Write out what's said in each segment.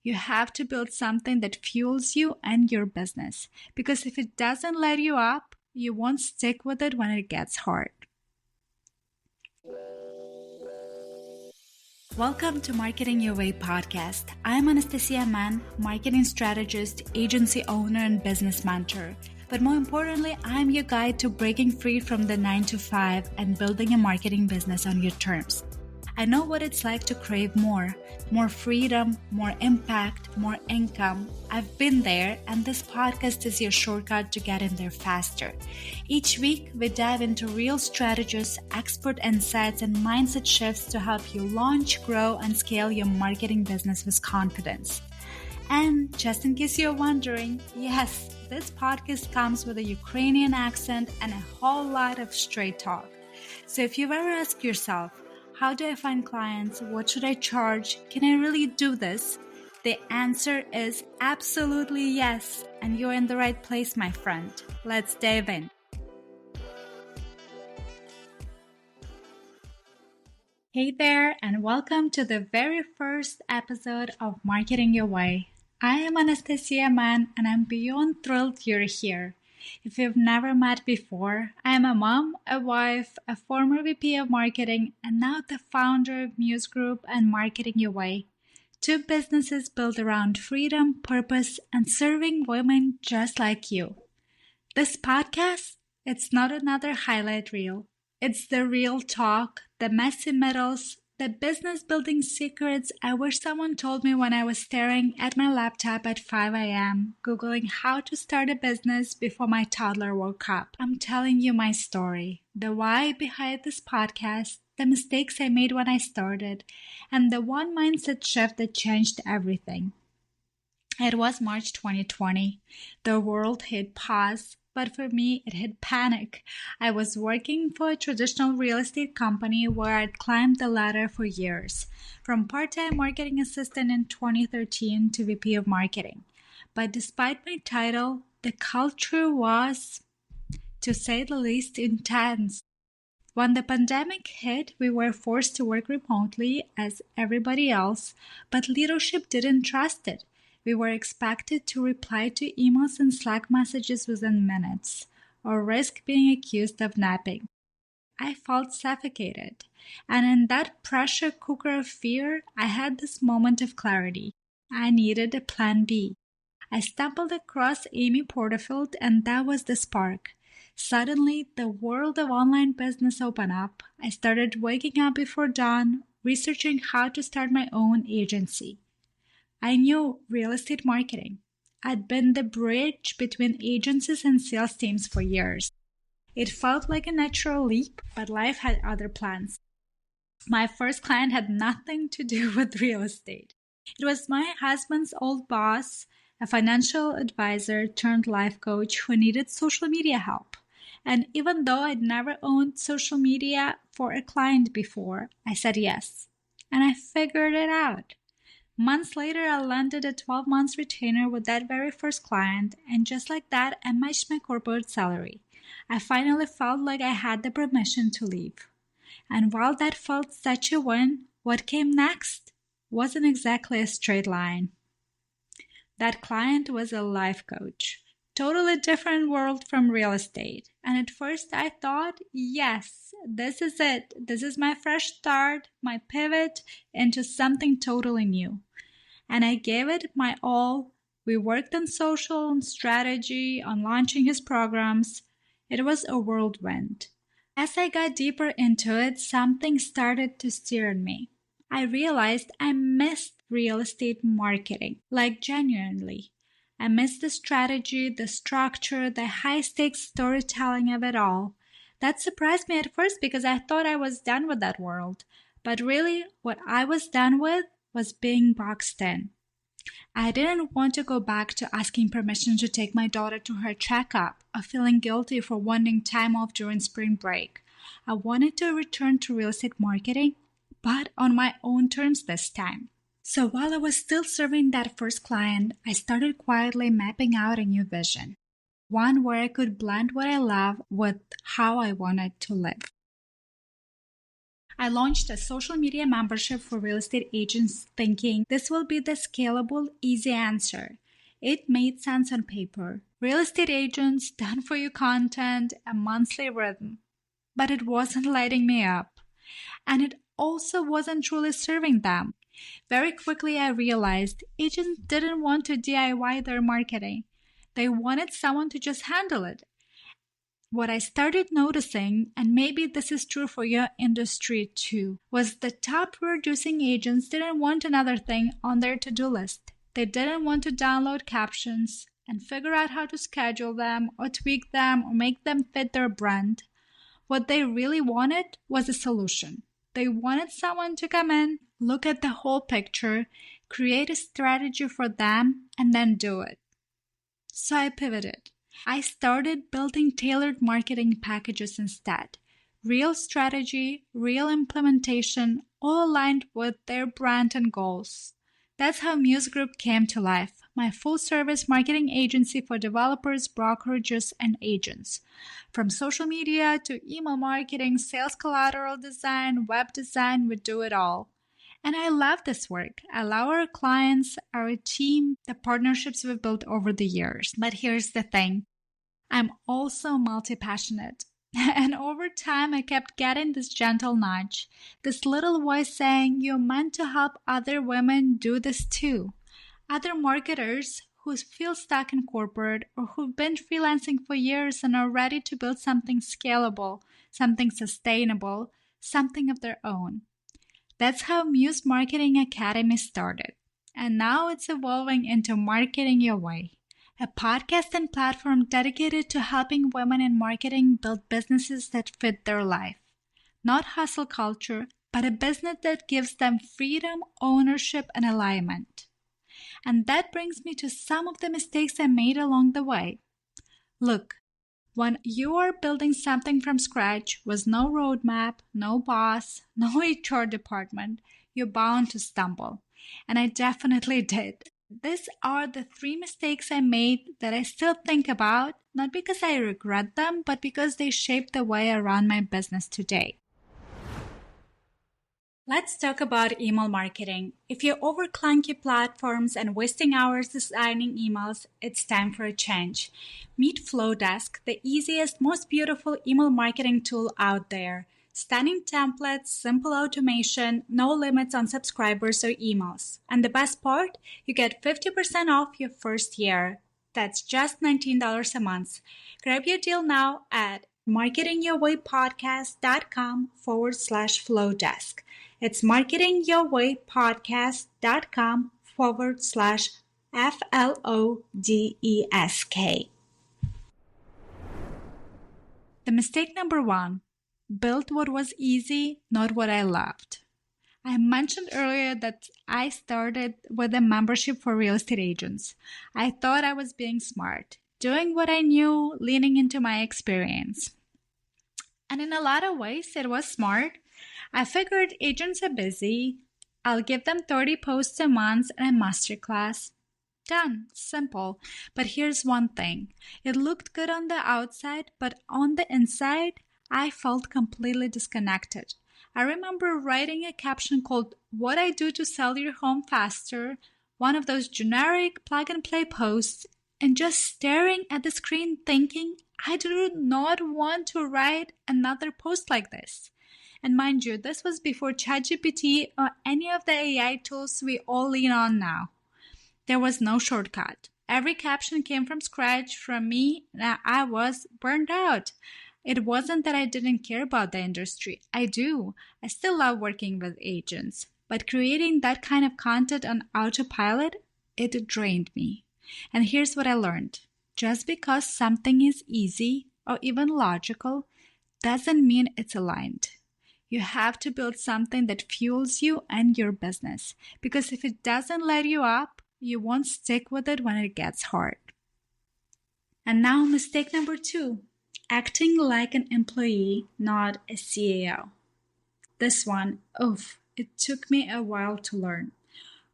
You have to build something that fuels you and your business, because if it doesn't light you up, you won't stick with it when it gets hard. Welcome to Marketing Your Way podcast. I'm Anastasia Mann, marketing strategist, agency owner, and business mentor. But more importantly, I'm your guide to breaking free from the 9-to-5 and building a marketing business on your terms. I know what it's like to crave more freedom, more impact, more income. I've been there, and this podcast is your shortcut to get in there faster. Each week, we dive into real strategies, expert insights, and mindset shifts to help you launch, grow, and scale your marketing business with confidence. And just in case you're wondering, yes, this podcast comes with a Ukrainian accent and a whole lot of straight talk. So if you've ever asked yourself, how do I find clients? What should I charge? Can I really do this? The answer is absolutely yes, and you're in the right place, my friend. Let's dive in. Hey there, and welcome to the very first episode of Marketing Your Way. I am Anastasia Mann, and I'm beyond thrilled you're here. If you've never met before, I am a mom, a wife, a former VP of marketing, and now the founder of Muse Group and Marketing Your Way. Two businesses built around freedom, purpose, and serving women just like you. This podcast, it's not another highlight reel. It's the real talk, the messy middles, the business building secrets I wish someone told me when I was staring at my laptop at 5 a.m., Googling how to start a business before my toddler woke up. I'm telling you my story, the why behind this podcast, the mistakes I made when I started, and the one mindset shift that changed everything. It was March 2020. The world hit pause. But for me, it hit panic. I was working for a traditional real estate company where I'd climbed the ladder for years, from part-time marketing assistant in 2013 to VP of marketing. But despite my title, the culture was, to say the least, intense. When the pandemic hit, we were forced to work remotely as everybody else, but leadership didn't trust it. We were expected to reply to emails and Slack messages within minutes, or risk being accused of napping. I felt suffocated, and in that pressure cooker of fear, I had this moment of clarity. I needed a plan B. I stumbled across Amy Porterfield, and that was the spark. Suddenly, the world of online business opened up. I started waking up before dawn, researching how to start my own agency. I knew real estate marketing. I'd been the bridge between agencies and sales teams for years. It felt like a natural leap, but life had other plans. My first client had nothing to do with real estate. It was my husband's old boss, a financial advisor turned life coach who needed social media help. And even though I'd never owned social media for a client before, I said yes. And I figured it out. Months later, I landed a 12-month retainer with that very first client, and just like that, I matched my corporate salary. I finally felt like I had the permission to leave. And while that felt such a win, what came next wasn't exactly a straight line. That client was a life coach. Totally different world from real estate. And at first I thought, yes, this is it. This is my fresh start, my pivot into something totally new. And I gave it my all. We worked on social, on strategy, on launching his programs. It was a whirlwind. As I got deeper into it, something started to stir in me. I realized I missed real estate marketing, like genuinely. I missed the strategy, the structure, the high-stakes storytelling of it all. That surprised me at first because I thought I was done with that world. But really, what I was done with was being boxed in. I didn't want to go back to asking permission to take my daughter to her checkup or feeling guilty for wanting time off during spring break. I wanted to return to real estate marketing, but on my own terms this time. So while I was still serving that first client, I started quietly mapping out a new vision. One where I could blend what I love with how I wanted to live. I launched a social media membership for real estate agents thinking this will be the scalable, easy answer. It made sense on paper. Real estate agents, done for you content, a monthly rhythm. But it wasn't lighting me up. And it also wasn't truly serving them. Very quickly, I realized agents didn't want to DIY their marketing. They wanted someone to just handle it. What I started noticing, and maybe this is true for your industry too, was the top producing agents didn't want another thing on their to-do list. They didn't want to download captions and figure out how to schedule them or tweak them or make them fit their brand. What they really wanted was a solution. They wanted someone to come in, look at the whole picture, create a strategy for them, and then do it. So I pivoted. I started building tailored marketing packages instead. Real strategy, real implementation, all aligned with their brand and goals. That's how Muse Group came to life, my full-service marketing agency for developers, brokerages, and agents. From social media to email marketing, sales collateral design, web design, we do it all. And I love this work. I love our clients, our team, the partnerships we've built over the years. But here's the thing. I'm also multi-passionate. And over time, I kept getting this gentle nudge, this little voice saying, you're meant to help other women do this too. Other marketers who feel stuck in corporate or who've been freelancing for years and are ready to build something scalable, something sustainable, something of their own. That's how Muse Marketing Academy started. And now it's evolving into Marketing Your Way, a podcast and platform dedicated to helping women in marketing build businesses that fit their life. Not hustle culture, but a business that gives them freedom, ownership, and alignment. And that brings me to some of the mistakes I made along the way. Look, when you are building something from scratch with no roadmap, no boss, no HR department, you're bound to stumble. And I definitely did. These are the 3 mistakes I made that I still think about, not because I regret them, but because they shaped the way I run my business today. Let's talk about email marketing. If you're over clunky platforms and wasting hours designing emails, it's time for a change. Meet Flowdesk, the easiest, most beautiful email marketing tool out there. Stunning templates, simple automation, no limits on subscribers or emails. And the best part? You get 50% off your first year. That's just $19 a month. Grab your deal now at marketingyourwaypodcast.com/Flowdesk. It's marketingyourwaypodcast.com/FLODESK. The mistake number 1. Built what was easy, not what I loved. I mentioned earlier that I started with a membership for real estate agents. I thought I was being smart, doing what I knew, leaning into my experience. And in a lot of ways, it was smart. I figured agents are busy. I'll give them 30 posts a month and a masterclass. Done. Simple. But here's one thing. It looked good on the outside, but on the inside, I felt completely disconnected. I remember writing a caption called "What I Do to Sell Your Home Faster," one of those generic plug-and-play posts, and just staring at the screen thinking, I do not want to write another post like this. And mind you, this was before ChatGPT or any of the AI tools we all lean on now. There was no shortcut. Every caption came from scratch from me, and I was burned out. It wasn't that I didn't care about the industry. I do. I still love working with agents. But creating that kind of content on autopilot, it drained me. And here's what I learned. Just because something is easy or even logical doesn't mean it's aligned. You have to build something that fuels you and your business. Because if it doesn't light you up, you won't stick with it when it gets hard. And now mistake number 2. Acting like an employee, not a CEO. This one, it took me a while to learn.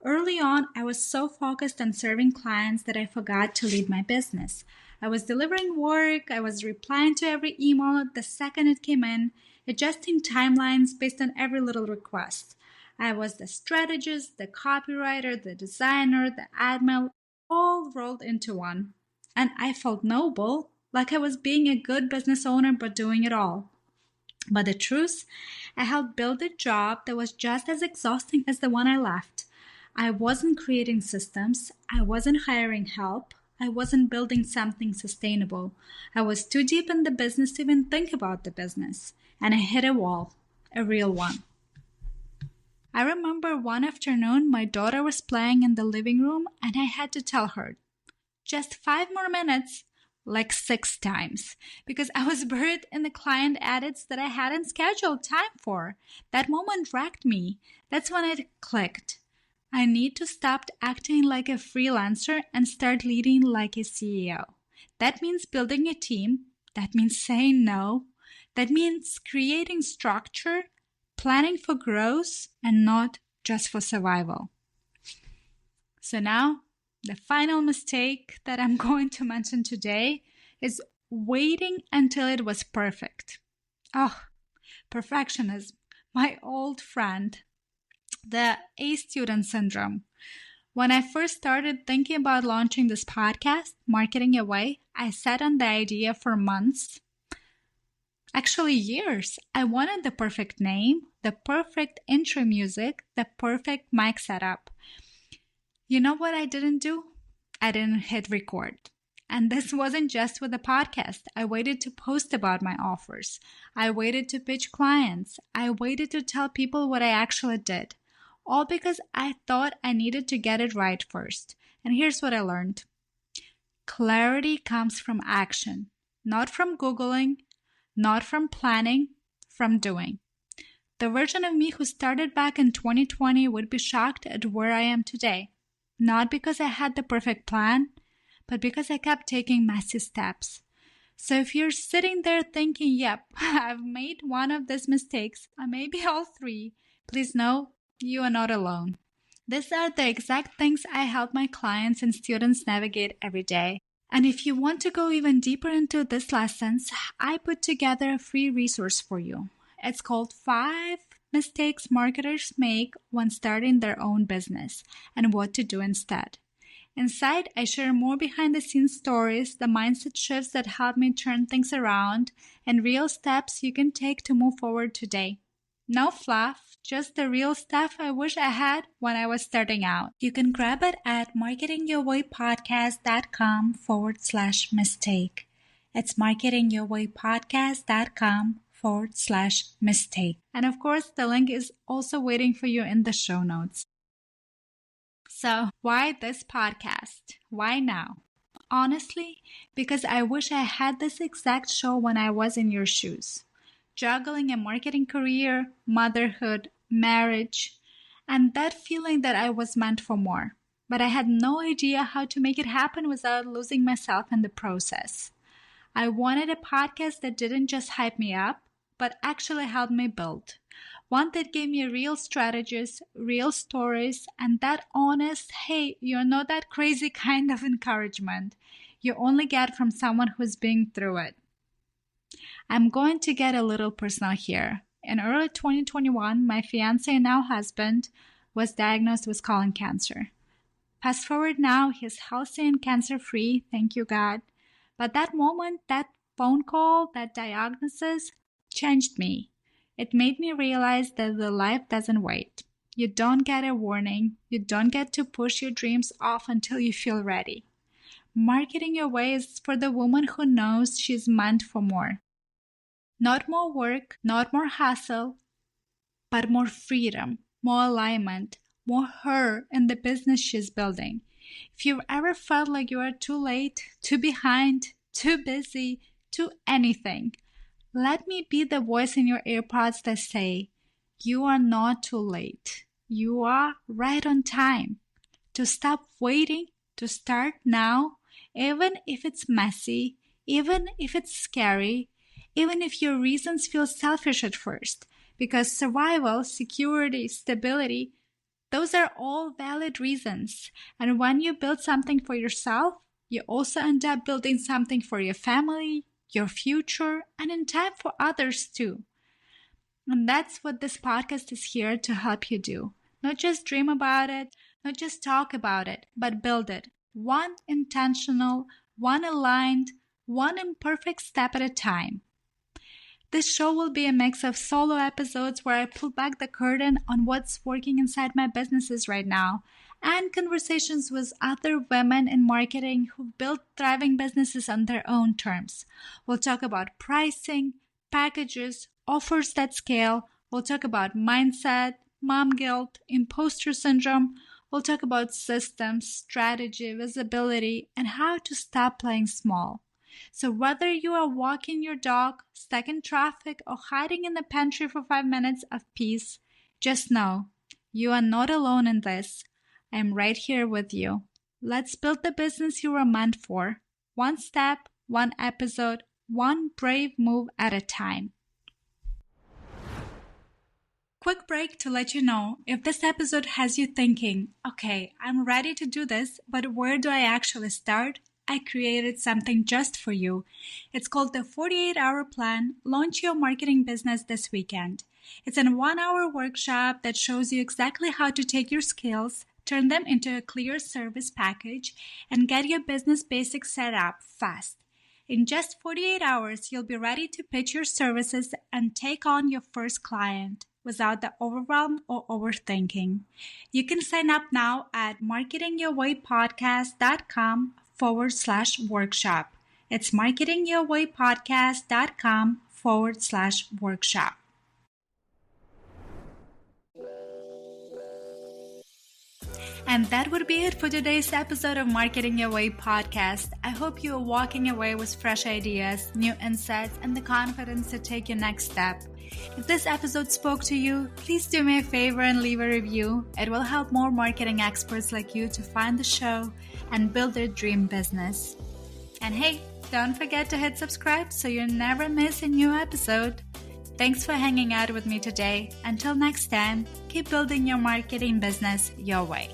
Early on, I was so focused on serving clients that I forgot to lead my business. I was delivering work, I was replying to every email the second it came in, adjusting timelines based on every little request. I was the strategist, the copywriter, the designer, the admin, all rolled into one. And I felt noble, like I was being a good business owner but doing it all. But the truth, I helped build a job that was just as exhausting as the one I left. I wasn't creating systems, I wasn't hiring help, I wasn't building something sustainable. I was too deep in the business to even think about the business. And I hit a wall, a real one. I remember one afternoon my daughter was playing in the living room and I had to tell her, just 5 more minutes, like 6 times, because I was buried in the client edits that I hadn't scheduled time for. That moment wrecked me. That's when it clicked. I need to stop acting like a freelancer and start leading like a CEO. That means building a team. That means saying no. That means creating structure, planning for growth, and not just for survival. So now, the final mistake that I'm going to mention today is waiting until it was perfect. Oh, perfectionism, my old friend. The A student syndrome. When I first started thinking about launching this podcast, Marketing Your Way, I sat on the idea for months, actually years. I wanted the perfect name, the perfect intro music, the perfect mic setup. You know what I didn't do? I didn't hit record. And this wasn't just with the podcast. I waited to post about my offers. I waited to pitch clients. I waited to tell people what I actually did. All because I thought I needed to get it right first. And here's what I learned. Clarity comes from action, not from Googling, not from planning, from doing. The version of me who started back in 2020 would be shocked at where I am today. Not because I had the perfect plan, but because I kept taking massive steps. So if you're sitting there thinking, yep, I've made one of these mistakes, or maybe all 3, please know you are not alone. These are the exact things I help my clients and students navigate every day. And if you want to go even deeper into these lessons, I put together a free resource for you. It's called 5 Mistakes Marketers Make When Starting Their Own Business and What to Do Instead. Inside, I share more behind-the-scenes stories, the mindset shifts that help me turn things around, and real steps you can take to move forward today. No fluff, just the real stuff I wish I had when I was starting out. You can grab it at marketingyourwaypodcast.com/mistake. It's marketingyourwaypodcast.com/mistake. And of course, the link is also waiting for you in the show notes. So, why this podcast? Why now? Honestly, because I wish I had this exact show when I was in your shoes. Juggling a marketing career, motherhood, marriage, and that feeling that I was meant for more. But I had no idea how to make it happen without losing myself in the process. I wanted a podcast that didn't just hype me up, but actually helped me build. One that gave me real strategies, real stories, and that honest, hey, you're not that crazy kind of encouragement you only get from someone who's been through it. I'm going to get a little personal here. In early 2021, my fiancé and now husband was diagnosed with colon cancer. Fast forward now, he's healthy and cancer-free, thank you God. But that moment, that phone call, that diagnosis changed me. It made me realize that the life doesn't wait. You don't get a warning. You don't get to push your dreams off until you feel ready. Marketing Your Way is for the woman who knows she's meant for more. Not more work, not more hustle, but more freedom, more alignment, more her in the business she's building. If you've ever felt like you are too late, too behind, too busy, too anything, let me be the voice in your earpods that say, you are not too late. You are right on time. To stop waiting, to start now, even if it's messy, even if it's scary, even if your reasons feel selfish at first, because survival, security, stability, those are all valid reasons. And when you build something for yourself, you also end up building something for your family, your future, and in time for others too. And that's what this podcast is here to help you do. Not just dream about it, not just talk about it, but build it. One intentional, one aligned, one imperfect step at a time. This show will be a mix of solo episodes where I pull back the curtain on what's working inside my businesses right now, and conversations with other women in marketing who've built thriving businesses on their own terms. We'll talk about pricing, packages, offers that scale. We'll talk about mindset, mom guilt, imposter syndrome. We'll talk about systems, strategy, visibility, and how to stop playing small. So whether you are walking your dog, stuck in traffic, or hiding in the pantry for 5 minutes of peace, just know you are not alone in this. I'm right here with you. Let's build the business you were meant for. One step, one episode, one brave move at a time. Quick break to let you know if this episode has you thinking, okay, I'm ready to do this, but where do I actually start? I created something just for you. It's called the 48-Hour Plan, Launch Your Marketing Business This Weekend. It's a 1-hour workshop that shows you exactly how to take your skills, turn them into a clear service package, and get your business basics set up fast. In just 48 hours, you'll be ready to pitch your services and take on your first client without the overwhelm or overthinking. You can sign up now at marketingyourwaypodcast.com/workshop. It's marketingyourwaypodcast.com/workshop. And that would be it for today's episode of Marketing Your Way podcast. I hope you are walking away with fresh ideas, new insights, and the confidence to take your next step. If this episode spoke to you, please do me a favor and leave a review. It will help more marketing experts like you to find the show and build their dream business. And hey, don't forget to hit subscribe so you never miss a new episode. Thanks for hanging out with me today. Until next time, keep building your marketing business your way.